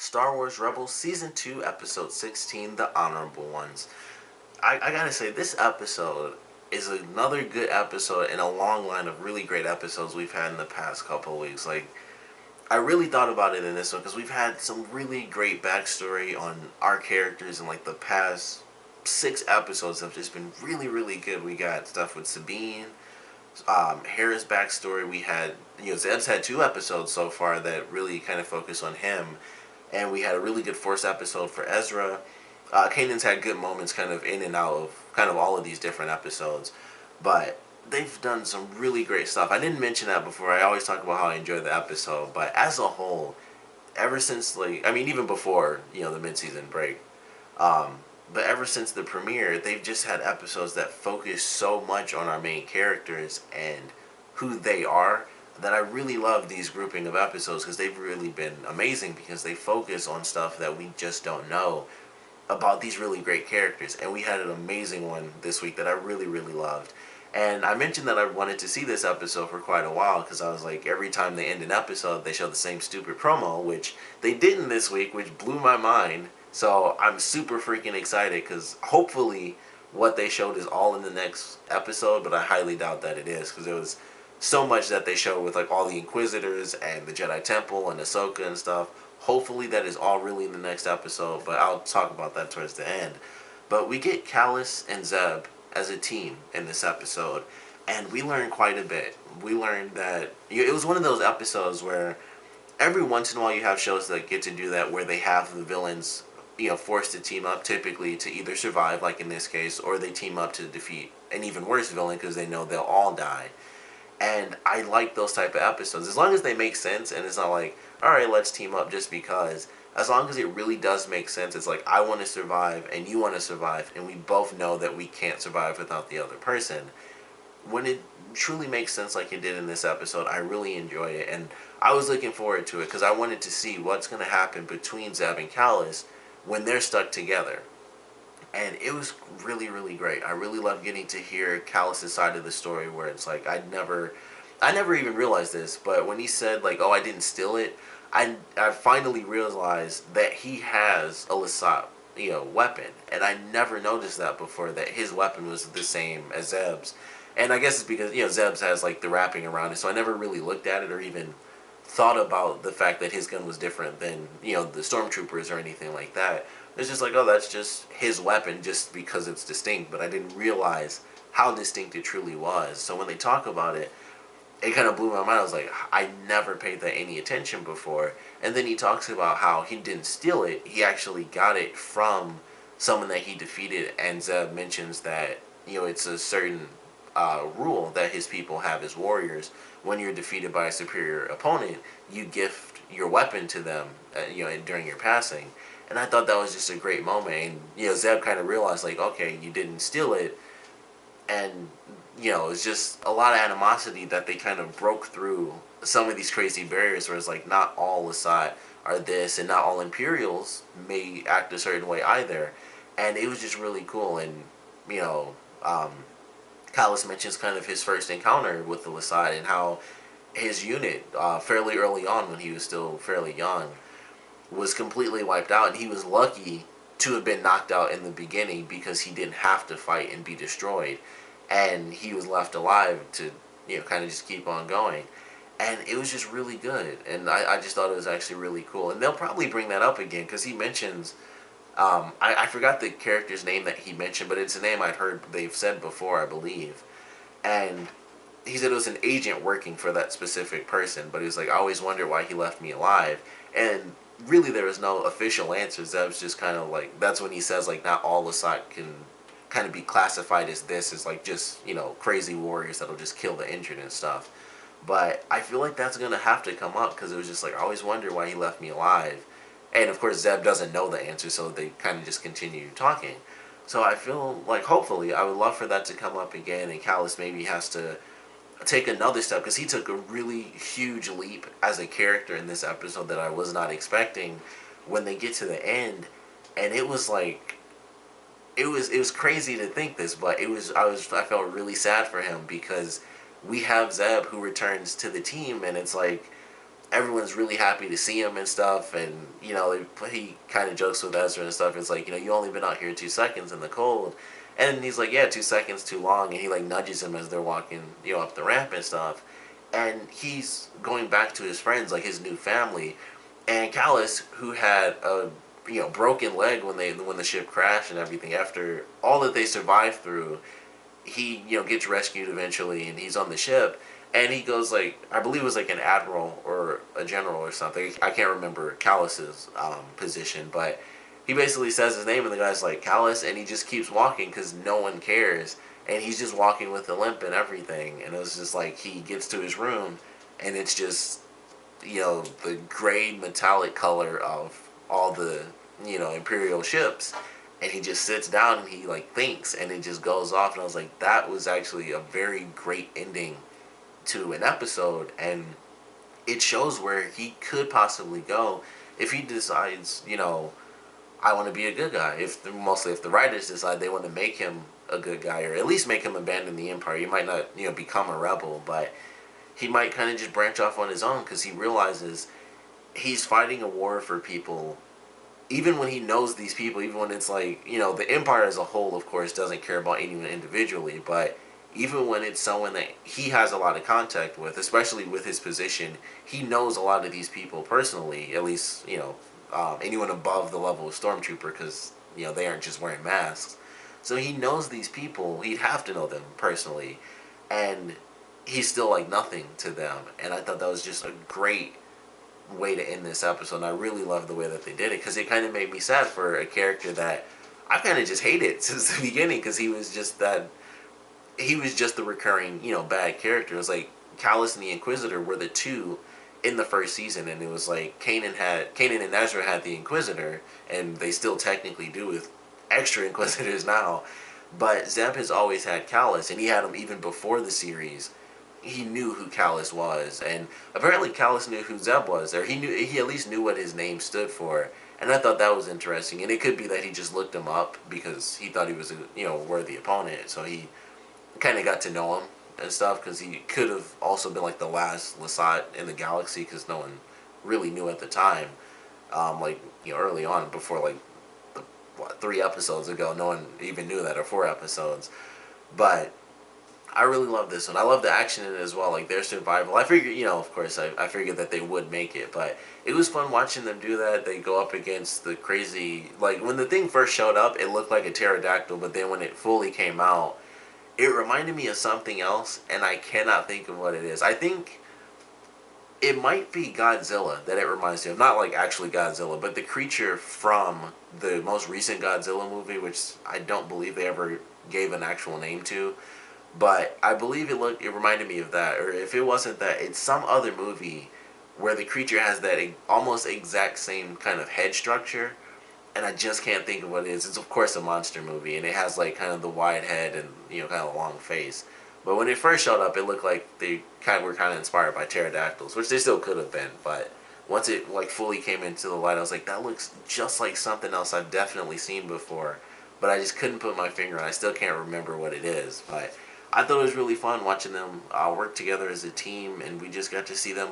Star Wars Rebels Season 2, Episode 16, The Honorable Ones. I gotta say, this episode is another good episode in a long line of really great episodes we've had in the past couple of weeks. Like, I really thought about it in this one because we've had some really great backstory on our characters in like the past 6 episodes have just been really, really good. We got stuff with Sabine, Hera's backstory. We had, Zeb's had 2 episodes so far that really kind of focus on him. And we had a really good Force episode for Ezra. Kanan's had good moments kind of in and out of kind of all of these different episodes. But they've done some really great stuff. I didn't mention that before. I always talk about how I enjoy the episode. But as a whole, ever since, like, I mean, even before, the mid-season break, um, but ever since the premiere, they've just had episodes that focus so much on our main characters and who they are that I really love these grouping of episodes because they've really been amazing because they focus on stuff that we just don't know about these really great characters. And we had an amazing one this week that I really, really loved. And I mentioned that I wanted to see this episode for quite a while because I was like, every time they end an episode, they show the same stupid promo, which they didn't this week, which blew my mind. So I'm super freaking excited because hopefully what they showed is all in the next episode, but I highly doubt that it is because it was so much that they showed with like all the Inquisitors and the Jedi Temple and Ahsoka and stuff. Hopefully that is all really in the next episode, but I'll talk about that towards the end. But we get Kallus and Zeb as a team in this episode, and we learn quite a bit. We learned that it was one of those episodes where every once in a while you have shows that get to do that where they have the villains forced to team up typically to either survive, like in this case, or they team up to defeat an even worse villain because they know they'll all die. And I like those type of episodes as long as they make sense and it's not like, all right, let's team up just because. As long as it really does make sense, it's like I want to survive and you want to survive and we both know that we can't survive without the other person. When it truly makes sense like it did in this episode, I really enjoy it, and I was looking forward to it because I wanted to see what's going to happen between Zeb and Kallus when they're stuck together. And it was really, really great. I really love getting to hear Kallus' side of the story where it's like I never even realized this, but when he said like, "Oh, I didn't steal it," I finally realized that he has a Lasat, weapon, and I never noticed that before. That his weapon was the same as Zeb's, and I guess it's because Zeb's has like the wrapping around it, so I never really looked at it or even thought about the fact that his gun was different than the stormtroopers or anything like that. It's just like, oh, that's just his weapon just because it's distinct, but I didn't realize how distinct it truly was. So when they talk about it, it kind of blew my mind. I was like, I never paid that any attention before. And then he talks about how he didn't steal it. He actually got it from someone that he defeated. And Zeb mentions that, it's a certain rule that his people have as warriors. When you're defeated by a superior opponent, you gift your weapon to them, during your passing. And I thought that was just a great moment. And, Zeb kind of realized, like, okay, you didn't steal it. And, it's just a lot of animosity that they kind of broke through some of these crazy barriers where it's like not all Lasat are this and not all Imperials may act a certain way either. And it was just really cool. And, um, Kallus mentions kind of his first encounter with the Lasat and how his unit, fairly early on when he was still fairly young, was completely wiped out, and he was lucky to have been knocked out in the beginning because he didn't have to fight and be destroyed, and he was left alive to kind of just keep on going. And it was just really good, and I just thought it was actually really cool. And they'll probably bring that up again because he mentions I forgot the character's name that he mentioned, but it's a name I'd heard they've said before, I believe. And he said it was an agent working for that specific person, but he was like, I always wonder why he left me alive. And really there was no official answers. That was just kind of like, that's when he says like not all Lasat can kind of be classified as this, as like just, crazy warriors that'll just kill the injured and stuff. But I feel like that's going to have to come up because it was just like, I always wonder why he left me alive. And of course Zeb doesn't know the answer, so they kind of just continue talking. So I feel like hopefully I would love for that to come up again, and Kallus maybe has to take another step because he took a really huge leap as a character in this episode that I was not expecting when they get to the end. And it was like it was crazy to think this, but I felt really sad for him because we have Zeb who returns to the team, and it's like everyone's really happy to see him and stuff, and you know, he kind of jokes with Ezra and stuff. It's like, you know, you only been out here 2 seconds in the cold, and he's like, yeah, 2 seconds too long, and he like nudges him as they're walking, you know, up the ramp and stuff, and he's going back to his friends, like his new family, and Callus, who had a, you know, broken leg when the ship crashed and everything, after all that they survived through, he, you know, gets rescued eventually, and he's on the ship, and he goes like, I believe it was like an admiral or a general or something. I can't remember Callus's position, but he basically says his name, and the guy's like, Callus, and he just keeps walking because no one cares, and he's just walking with a limp and everything, and it was just like he gets to his room, and it's just, you know, the gray metallic color of all the, you know, Imperial ships, and he just sits down and he like thinks, and it just goes off, and I was like, that was actually a very great ending to an episode, and it shows where he could possibly go if he decides, you know, I want to be a good guy. Mostly if the writers decide they want to make him a good guy, or at least make him abandon the Empire. He might not, you know, become a rebel, but he might kind of just branch off on his own, because he realizes he's fighting a war for people, even when he knows these people, even when it's like, you know, the Empire as a whole, of course, doesn't care about anyone individually, but even when it's someone that he has a lot of contact with, especially with his position, he knows a lot of these people personally, at least, you know, anyone above the level of Stormtrooper, because, you know, they aren't just wearing masks. So he knows these people, he'd have to know them personally, and he's still like nothing to them. And I thought that was just a great way to end this episode, and I really loved the way that they did it, because it kind of made me sad for a character that I kind of just hated since the beginning, because he was just the recurring, you know, bad character. It was like Kallus and the Inquisitor were the two in the first season, and it was like Kanan and Ezra had the Inquisitor, and they still technically do with extra Inquisitors now, but Zeb has always had Kallus, and he had him even before the series. He knew who Kallus was, and apparently Kallus knew who Zeb was, or he at least knew what his name stood for, and I thought that was interesting. And it could be that he just looked him up because he thought he was a, you know, worthy opponent, so he kind of got to know him and stuff, because he could have also been like the last Lasat in the galaxy, because no one really knew at the time, like, you know, early on, before like 3 episodes ago, no one even knew that, or 4 episodes. But I really love this one. I love the action in it as well, like their survival. I figured, you know, of course, I figured that they would make it, but it was fun watching them do that. They go up against the crazy, like when the thing first showed up, it looked like a pterodactyl, but then when it fully came out, it reminded me of something else, and I cannot think of what it is. I think it might be Godzilla that it reminds me of. Not like actually Godzilla, but the creature from the most recent Godzilla movie, which I don't believe they ever gave an actual name to. But I believe it reminded me of that. Or if it wasn't that, it's some other movie where the creature has that almost exact same kind of head structure, and I just can't think of what it is. It's of course a monster movie, and it has like kind of the wide head and, you know, kind of a long face. But when it first showed up, it looked like they were kind of inspired by pterodactyls, which they still could have been. But once it like fully came into the light, I was like, that looks just like something else I've definitely seen before. But I just couldn't put my finger on it. I still can't remember what it is. But I thought it was really fun watching them work together as a team, and we just got to see them,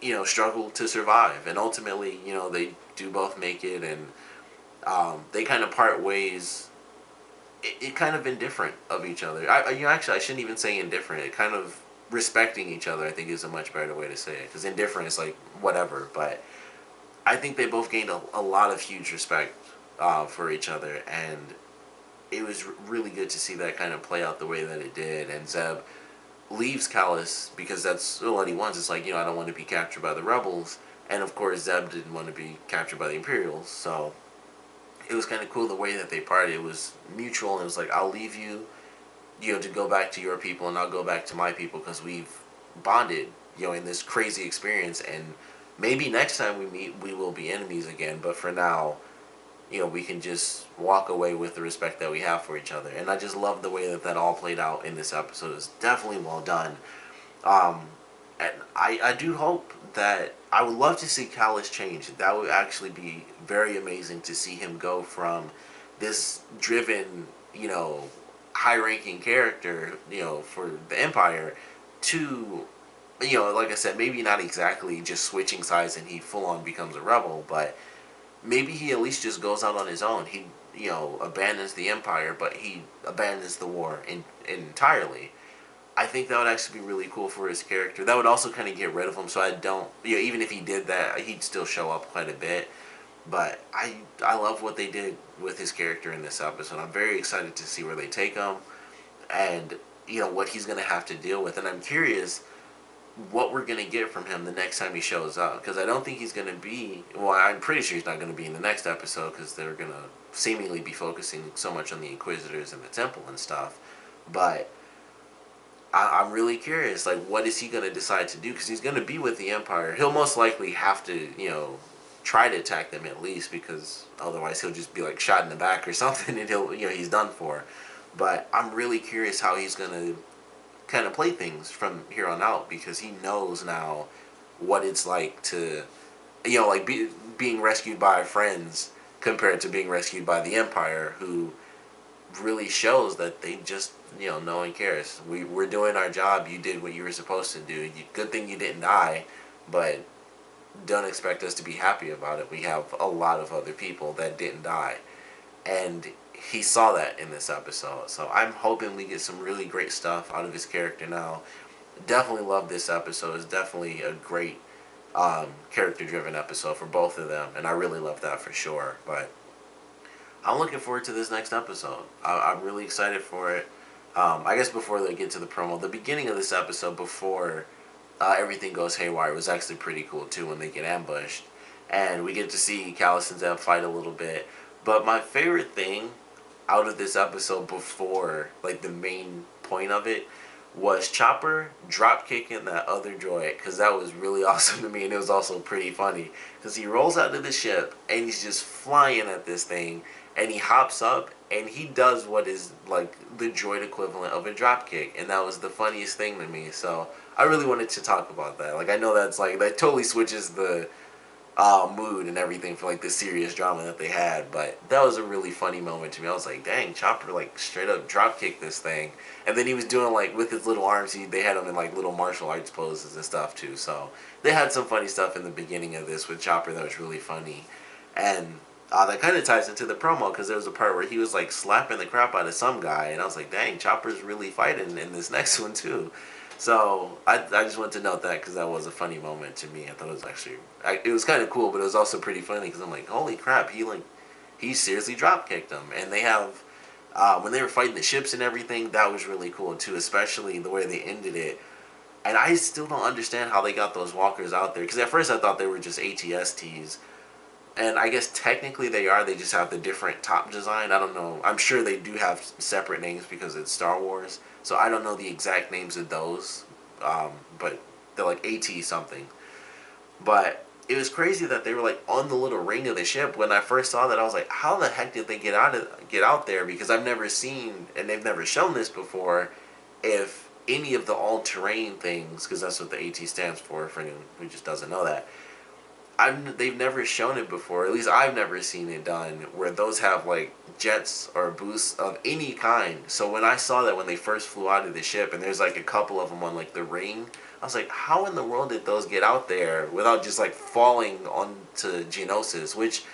you know, struggle to survive. And ultimately, you know, they do both make it, and they kind of part ways. It kind of indifferent of each other. You know, actually, I shouldn't even say indifferent. It kind of respecting each other, I think, is a much better way to say it. Because indifferent is like whatever, but I think they both gained a lot of huge respect for each other, and it was really good to see that kind of play out the way that it did. And Zeb leaves Kallus because that's what he wants. It's like, you know, I don't want to be captured by the rebels, and of course Zeb didn't want to be captured by the Imperials, so it was kind of cool the way that they parted. It was mutual, and it was like, I'll leave you, you know, to go back to your people, and I'll go back to my people, because we've bonded, you know, in this crazy experience, and maybe next time we meet, we will be enemies again, but for now, you know, we can just walk away with the respect that we have for each other. And I just love the way that that all played out in this episode. It's definitely well done. And I do hope that, I would love to see Kallus change. That would actually be very amazing to see him go from this driven, you know, high-ranking character, you know, for the Empire, to you know, like I said, maybe not exactly just switching sides and he full on becomes a rebel, but maybe he at least just goes out on his own. He, you know, abandons the Empire, but he abandons the war entirely. I think that would actually be really cool for his character. That would also kind of get rid of him, so I don't, you know, even if he did that, he'd still show up quite a bit. But I love what they did with his character in this episode. I'm very excited to see where they take him, and you know what he's gonna have to deal with. And I'm curious what we're gonna get from him the next time he shows up, because I don't think he's gonna be. Well, I'm pretty sure he's not gonna be in the next episode because they're gonna seemingly be focusing so much on the Inquisitors and the Temple and stuff. But I'm really curious, like, what is he going to decide to do? Because he's going to be with the Empire. He'll most likely have to, you know, try to attack them at least, because otherwise he'll just be, like, shot in the back or something, and he'll, you know, he's done for. But I'm really curious how he's going to kind of play things from here on out, because he knows now what it's like to, you know, like, being rescued by friends compared to being rescued by the Empire, who really shows that they just, you know, no one cares. We're doing our job. You did what you were supposed to do. Good thing you didn't die, but don't expect us to be happy about it. We have a lot of other people that didn't die. And he saw that in this episode. So I'm hoping we get some really great stuff out of his character now. Definitely love this episode. It's definitely a great character-driven episode for both of them. And I really love that for sure. But I'm looking forward to this next episode. I'm really excited for it. I guess before they get to the promo, the beginning of this episode, before everything goes haywire, was actually pretty cool too when they get ambushed. And we get to see Kallus and Zeb fight a little bit. But my favorite thing out of this episode before, like, the main point of it, was Chopper drop kicking that other droid, because that was really awesome to me, and it was also pretty funny, because he rolls out of the ship and he's just flying at this thing, and he hops up and he does what is like the droid equivalent of a drop kick, and that was the funniest thing to me. So I really wanted to talk about that. Like, I know that's like, that totally switches the mood and everything for like the serious drama that they had, but that was a really funny moment to me. I was like, dang, Chopper like straight up drop kicked this thing, and then he was doing like with his little arms, they had him in like little martial arts poses and stuff too. So they had some funny stuff in the beginning of this with Chopper that was really funny. And that kind of ties into the promo, because there was a part where he was like slapping the crap out of some guy, and I was like, dang, Chopper's really fighting in this next one too. So I just wanted to note that, because that was a funny moment to me. I thought it was actually, it was kind of cool, but it was also pretty funny, because I'm like, holy crap, he seriously drop kicked him. And they have, when they were fighting the ships and everything, that was really cool too, especially the way they ended it. And I still don't understand how they got those walkers out there, because at first I thought they were just ATSTs. And I guess technically they are, they just have the different top design. I don't know. I'm sure they do have separate names because it's Star Wars. So I don't know the exact names of those. But they're like AT something. But it was crazy that they were like on the little ring of the ship. When I first saw that, I was like, how the heck did they get out there? Because I've never seen, and they've never shown this before, if any of the all-terrain things, because that's what the AT stands for anyone who just doesn't know that, they've never shown it before. At least I've never seen it done where those have like jets or boosts of any kind. So when I saw that when they first flew out of the ship, and there's like a couple of them on like the ring, I was like, how in the world did those get out there without just like falling onto Geonosis, which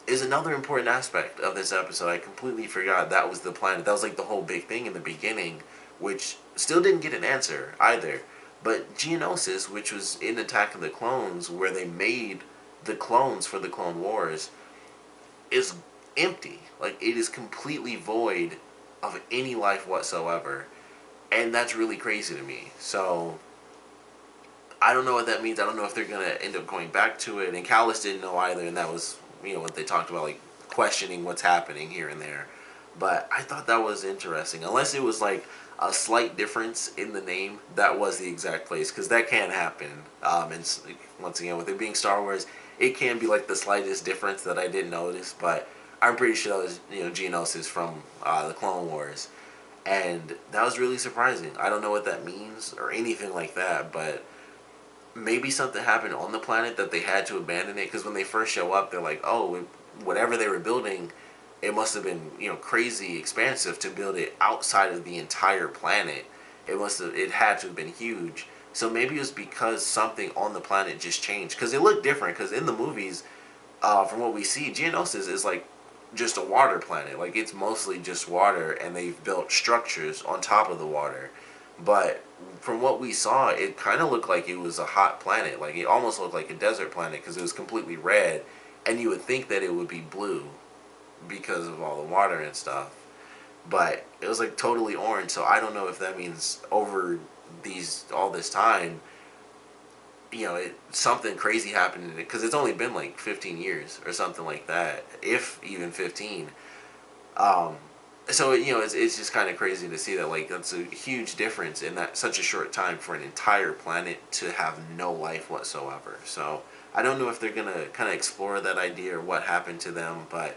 is another important aspect of this episode. I completely forgot that was the planet. That was like the whole big thing in the beginning, which still didn't get an answer either. But Geonosis, which was in Attack of the Clones, where they made the clones for the Clone Wars, is empty. Like, it is completely void of any life whatsoever. And that's really crazy to me. So I don't know what that means. I don't know if they're going to end up going back to it. And Kallus didn't know either, and that was, you know, what they talked about, like, questioning what's happening here and there. But I thought that was interesting. Unless it was, like, a slight difference in the name, that was the exact place. Because that can happen. And once again, with it being Star Wars, it can be, like, the slightest difference that I didn't notice. But I'm pretty sure that was, you know, Geonosis from the Clone Wars. And that was really surprising. I don't know what that means or anything like that, but maybe something happened on the planet that they had to abandon it, because when they first show up, they're like, oh, whatever they were building, it must have been, you know, crazy expansive to build it outside of the entire planet. It had to have been huge. So maybe it was because something on the planet just changed. Because it looked different. Because in the movies, from what we see, Geonosis is like just a water planet. Like it's mostly just water, and they've built structures on top of the water. But from what we saw, it kind of looked like it was a hot planet. Like it almost looked like a desert planet because it was completely red, and you would think that it would be blue because of all the water and stuff. But it was like totally orange. So I don't know if that means over all this time, something crazy happened in it, because it's only been like 15 years or something like that, if even 15. Um, so it's just kind of crazy to see that, like, that's a huge difference in that such a short time for an entire planet to have no life whatsoever. So I don't know if they're gonna kind of explore that idea or what happened to them, but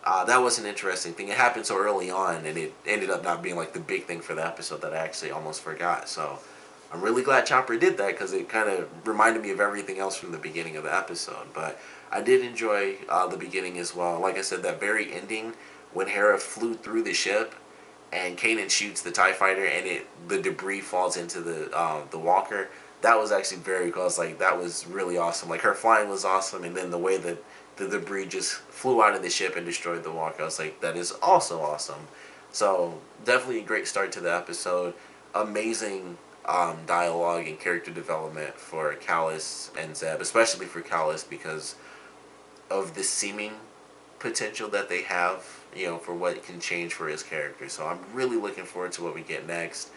that was an interesting thing. It happened so early on, and it ended up not being like the big thing for the episode that I actually almost forgot. So I'm really glad Chopper did that, because it kind of reminded me of everything else from the beginning of the episode. But I did enjoy the beginning as well. Like I said, that very ending when Hera flew through the ship and Kanan shoots the TIE fighter and the debris falls into the walker. That was actually very cool. I was like, that was really awesome. Like, her flying was awesome, and then the way that the debris just flew out of the ship and destroyed the walker, I was like, that is also awesome. So definitely a great start to the episode. Amazing dialogue and character development for Kallus and Zeb, especially for Kallus, because of the seeming potential that they have, for what it can change for his character. So I'm really looking forward to what we get next.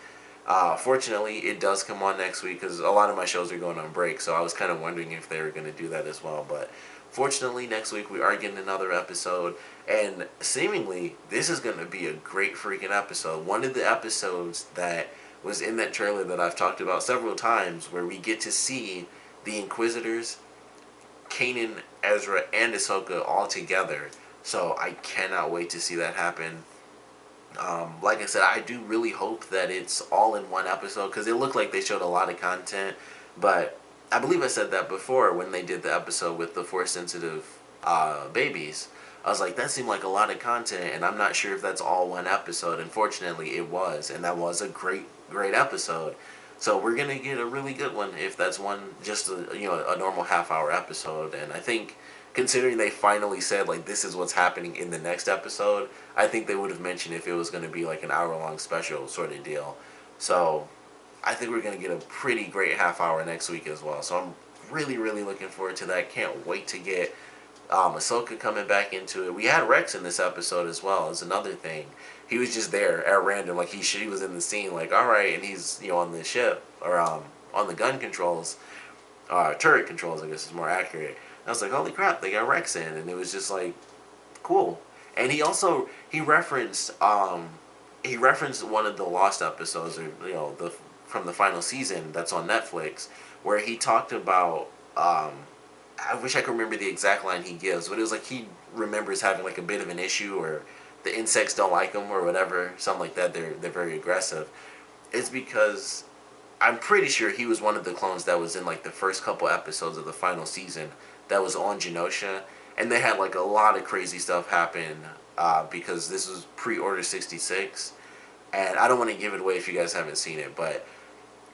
Fortunately, it does come on next week, because a lot of my shows are going on break, so I was kind of wondering if they were going to do that as well. But fortunately, next week we are getting another episode, and seemingly this is going to be a great freaking episode. One of the episodes that was in that trailer that I've talked about several times, where we get to see the Inquisitors, Kanan, Ezra, and Ahsoka all together. So I cannot wait to see that happen. Like I said, I do really hope that it's all in one episode, because it looked like they showed a lot of content. But I believe I said that before when they did the episode with the Force-sensitive babies. I was like, that seemed like a lot of content, and I'm not sure if that's all one episode. Unfortunately, it was, and that was a great episode. So we're gonna get a really good one if that's one, just a normal half-hour episode. And I think, considering they finally said, like, this is what's happening in the next episode, I think they would have mentioned if it was going to be like an hour-long special sort of deal. So I think we're going to get a pretty great half hour next week as well. So I'm really, really looking forward to that. Can't wait to get Ahsoka coming back into it. We had Rex in this episode as well, as another thing. He was just there at random, like he was in the scene, like, alright, and he's, on the ship, or on the gun controls, turret controls, I guess is more accurate. And I was like, holy crap, they got Rex in, and it was just like, cool. And he referenced one of the Lost episodes, or from the final season that's on Netflix, where he talked about, I wish I could remember the exact line he gives, but it was like he remembers having like a bit of an issue, or the insects don't like him or whatever, something like that. They're very aggressive. It's because I'm pretty sure he was one of the clones that was in like the first couple episodes of the final season that was on Geonosis, and they had like a lot of crazy stuff happen because this was pre-Order 66, and I don't want to give it away if you guys haven't seen it, but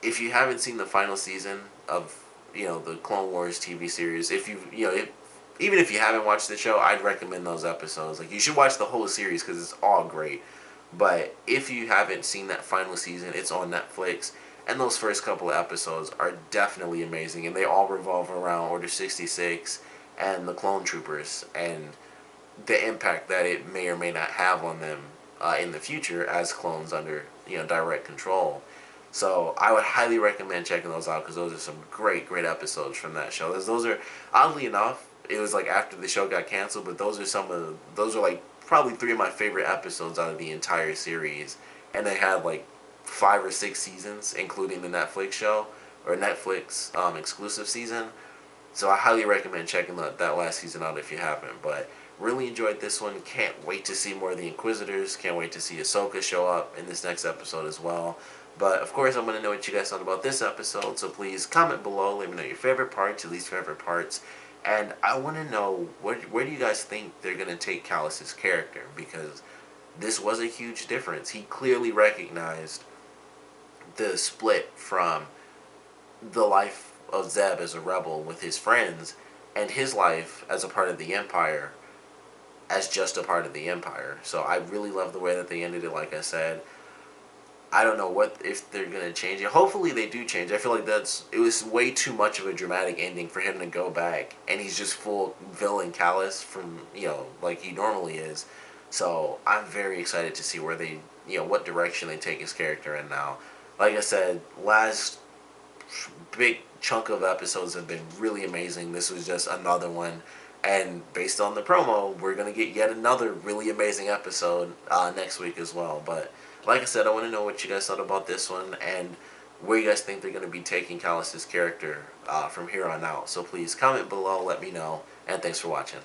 if you haven't seen the final season of the Clone Wars TV series, even if you haven't watched the show, I'd recommend those episodes. Like, you should watch the whole series because it's all great. But if you haven't seen that final season, it's on Netflix, and those first couple of episodes are definitely amazing, and they all revolve around Order 66 and the clone troopers, and the impact that it may or may not have on them in the future as clones under direct control. So I would highly recommend checking those out, because those are some great episodes from that show. Those are, oddly enough, it was like after the show got canceled, but those are like probably 3 of my favorite episodes out of the entire series, and they had like 5 or 6 seasons, including the Netflix show, or Netflix exclusive season. So I highly recommend checking that last season out if you haven't. But really enjoyed this one. Can't wait to see more of the Inquisitors. Can't wait to see Ahsoka show up in this next episode as well. But of course, I want to know what you guys thought about this episode. So please comment below. Let me know your favorite parts, your least favorite parts. And I want to know, where do you guys think they're going to take Kallus's character? Because this was a huge difference. He clearly recognized the split from the life of Zeb as a rebel with his friends, and his life as a part of the Empire as just a part of the Empire. So I really love the way that they ended it. Like I said, I don't know what if they're gonna change it. Hopefully they do change. I feel like it was way too much of a dramatic ending for him to go back and he's just full villain Callus from like he normally is. So I'm very excited to see where they what direction they take his character in now. Like I said, last big chunk of episodes have been really amazing. This was just another one. And based on the promo, we're going to get yet another really amazing episode next week as well. But like I said, I want to know what you guys thought about this one and where you guys think they're going to be taking Callus's character from here on out. So please comment below, let me know, and thanks for watching.